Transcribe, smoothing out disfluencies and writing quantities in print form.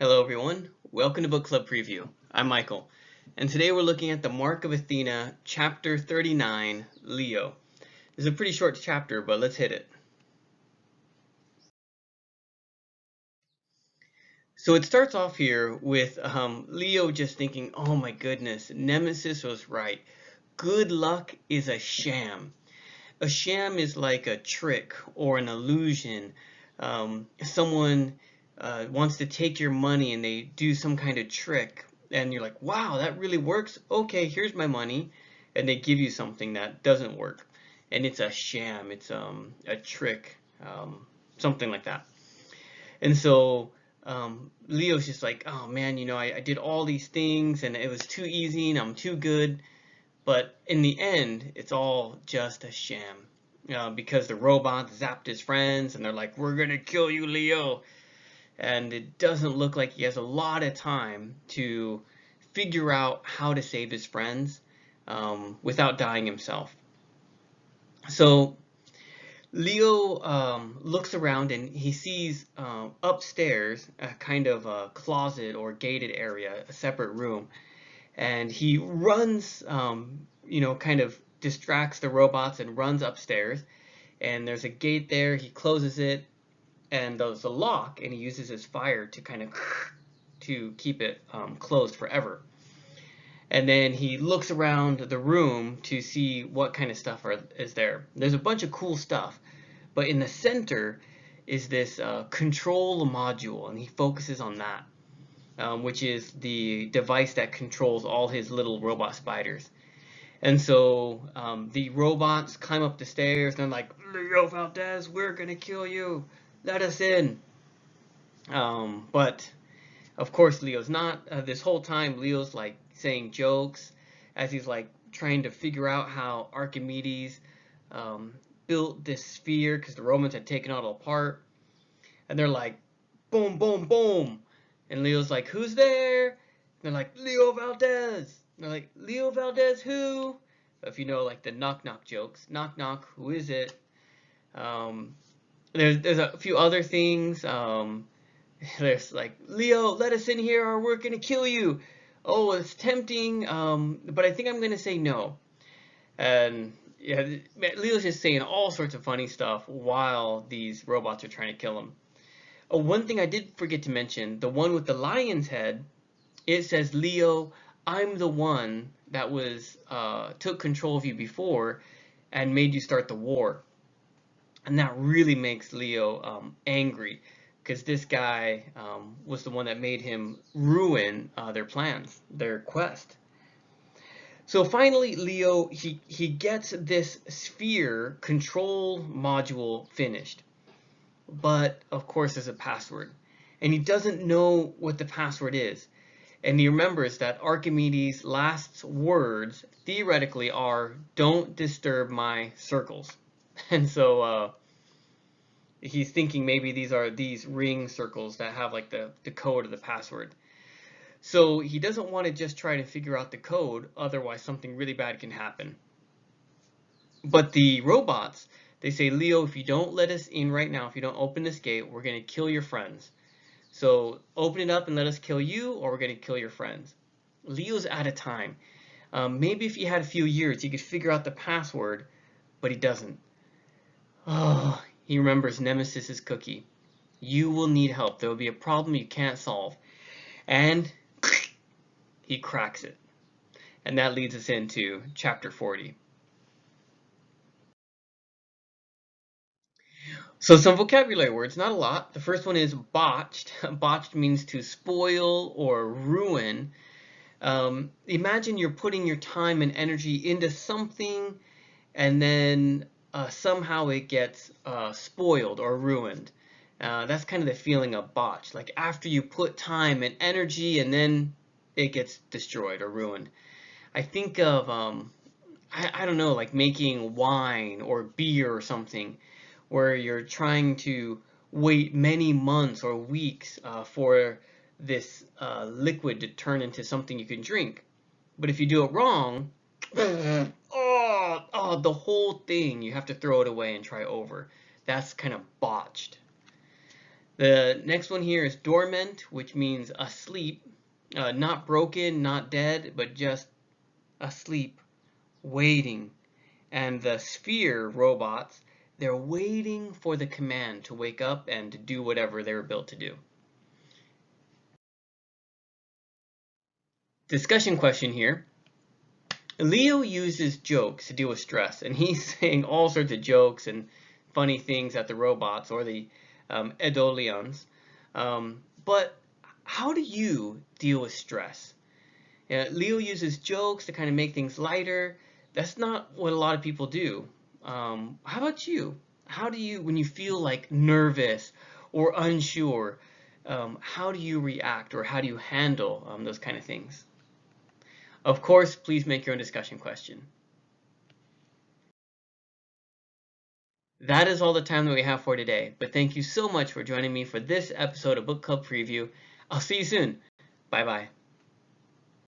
Hello everyone, welcome to Book Club Preview. I'm Michael, and today we're looking at the Mark of Athena, chapter 39, Leo. This is a pretty short chapter, but let's hit it. So it starts off here with Leo just thinking, oh my goodness, Nemesis was right. Good luck is a sham. A sham is like a trick or an illusion. Someone wants to take your money and they do some kind of trick, and you're like, wow, that really works. Okay, here's my money, and they give you something that doesn't work, and it's a sham. It's a trick, something like that. And so Leo's just like, oh man, I did all these things and it was too easy and I'm too good. But in the end, it's all just a sham. Because the robots zapped his friends and they're like, we're going to kill you, Leo. And it doesn't look like he has a lot of time to figure out how to save his friends without dying himself. So Leo looks around and he sees upstairs a kind of a closet or gated area, a separate room. And he runs, kind of distracts the robots and runs upstairs. And there's a gate there. He closes it, and there's a lock, and he uses his fire to kind of to keep it closed forever. And then he looks around the room to see what kind of stuff is there. There's a bunch of cool stuff, but in the center is this control module, and he focuses on that. Which is the device that controls all his little robot spiders. And so the robots climb up the stairs and they're like, Leo Valdez, we're gonna kill you. Let us in. But of course Leo's not. This whole time Leo's like saying jokes as he's like trying to figure out how Archimedes built this sphere because the Romans had taken it all apart. And they're like, boom, boom, boom. And Leo's like, who's there? And they're like, Leo Valdez. And they're like, Leo Valdez who? If you know like the knock knock jokes, knock knock, who is it? Um, there's a few other things. There's like, Leo, let us in here or we're gonna kill you. Oh, it's tempting, but I think I'm gonna say no. And yeah, Leo's just saying all sorts of funny stuff while these robots are trying to kill him. Oh, one thing I did forget to mention, the one with the lion's head, it says, Leo, I'm the one that took control of you before and made you start the war. And that really makes Leo angry because this guy was the one that made him ruin their plans, their quest. So finally, Leo, he gets this sphere control module finished. But of course there's a password. And he doesn't know what the password is. And he remembers that Archimedes' last words theoretically are, don't disturb my circles. And so he's thinking maybe these are these ring circles that have like the code of the password. So he doesn't want to just try to figure out the code, otherwise something really bad can happen. But the robots, they say, Leo, if you don't let us in right now, if you don't open this gate, we're going to kill your friends. So open it up and let us kill you, or we're going to kill your friends. Leo's out of time. Maybe if he had a few years, he could figure out the password, but he doesn't. Oh, he remembers Nemesis's cookie. You will need help. There will be a problem you can't solve. And he cracks it. And that leads us into chapter 40. So some vocabulary words, not a lot. The first one is botched. Botched means to spoil or ruin. Imagine you're putting your time and energy into something and then somehow it gets spoiled or ruined. That's kind of the feeling of botched. Like after you put time and energy and then it gets destroyed or ruined. I think of, I don't know, like making wine or beer or something where you're trying to wait many months or weeks for this liquid to turn into something you can drink. But if you do it wrong, the whole thing, you have to throw it away and try over. That's kind of botched. The next one here is dormant, which means asleep, not broken, not dead, but just asleep, waiting. And the sphere robots, they're waiting for the command to wake up and to do whatever they were built to do. Discussion question here. Leo uses jokes to deal with stress, and he's saying all sorts of jokes and funny things at the robots or the Edolians. But how do you deal with stress? Leo uses jokes to kind of make things lighter. That's not what a lot of people do. How about you? How do you, when you feel like nervous or unsure, how do you react or how do you handle those kind of things? Of course, please make your own discussion question. That is all the time that we have for today, but thank you so much for joining me for this episode of Book Club Preview. I'll see you soon. Bye bye.